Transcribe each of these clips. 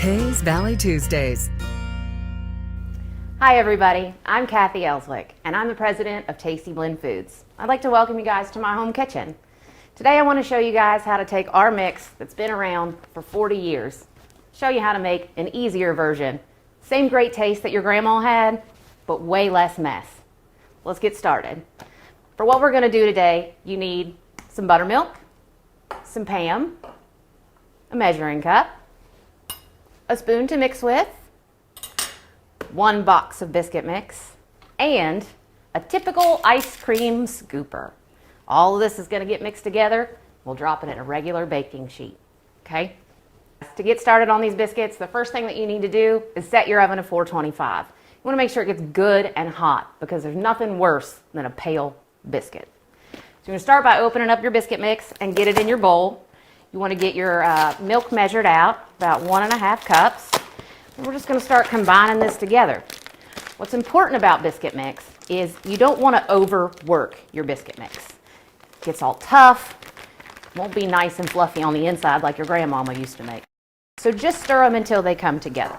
Tay's Valley Tuesdays. Hi everybody, I'm Kathy Ellswick and I'm the president of Tasty Blend Foods. I'd like to welcome you guys to my home kitchen. Today I want to show you guys how to take our mix that's been around for 40 years, show you how to make an easier version. Same great taste that your grandma had, but way less mess. Let's get started. For what we're going to do today, you need some buttermilk, some Pam, a measuring cup, a spoon to mix with, 1 box of biscuit mix, and a typical ice cream scooper. All of this is going to get mixed together. We'll drop it in a regular baking sheet. Okay? To get started on these biscuits, the first thing that you need to do is set your oven to 425. You want to make sure it gets good and hot because there's nothing worse than a pale biscuit. So you're going to start by opening up your biscuit mix and get it in your bowl. You want to get your milk measured out, about 1.5 cups. And we're just going to start combining this together. What's important about biscuit mix is you don't want to overwork your biscuit mix. It gets all tough, won't be nice and fluffy on the inside like your grandmama used to make. So just stir them until they come together.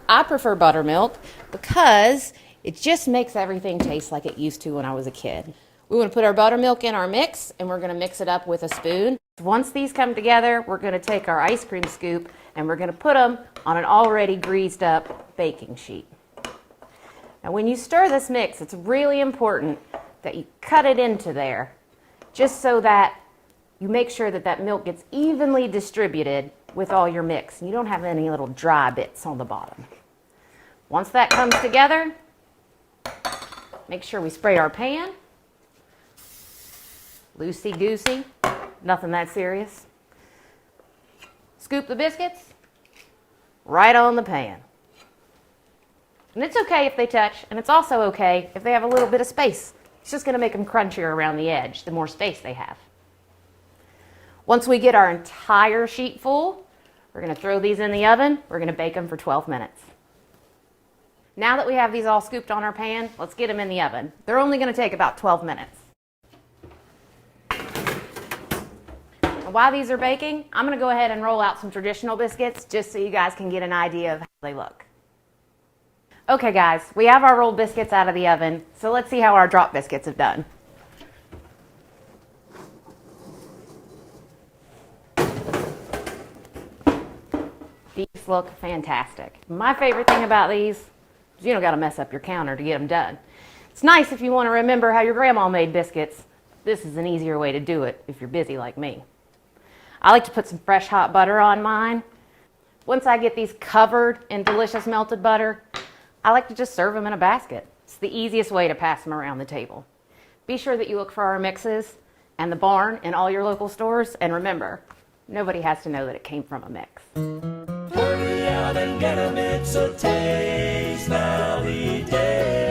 I prefer buttermilk because it just makes everything taste like it used to when I was a kid. We want to put our buttermilk in our mix and we're going to mix it up with a spoon. Once these come together, we're going to take our ice cream scoop and we're going to put them on an already greased up baking sheet. Now when you stir this mix, it's really important that you cut it into there just so that you make sure that that milk gets evenly distributed with all your mix and you don't have any little dry bits on the bottom. Once that comes together, make sure we spray our pan. Loosey-goosey, nothing that serious. Scoop the biscuits right on the pan. And it's okay if they touch, and it's also okay if they have a little bit of space. It's just going to make them crunchier around the edge, the more space they have. Once we get our entire sheet full, we're going to throw these in the oven. We're going to bake them for 12 minutes. Now that we have these all scooped on our pan, let's get them in the oven. They're only going to take about 12 minutes. While these are baking, I'm going to go ahead and roll out some traditional biscuits just so you guys can get an idea of how they look. Okay guys, we have our rolled biscuits out of the oven, so let's see how our drop biscuits have done. These look fantastic. My favorite thing about these is you don't got to mess up your counter to get them done. It's nice if you want to remember how your grandma made biscuits. This is an easier way to do it if you're busy like me. I like to put some fresh hot butter on mine. Once I get these covered in delicious melted butter, I like to just serve them in a basket. It's the easiest way to pass them around the table. Be sure that you look for our mixes and the barn in all your local stores, and remember, nobody has to know that it came from a mix. Hurry out and get 'em, it's a Tay's Valley Day.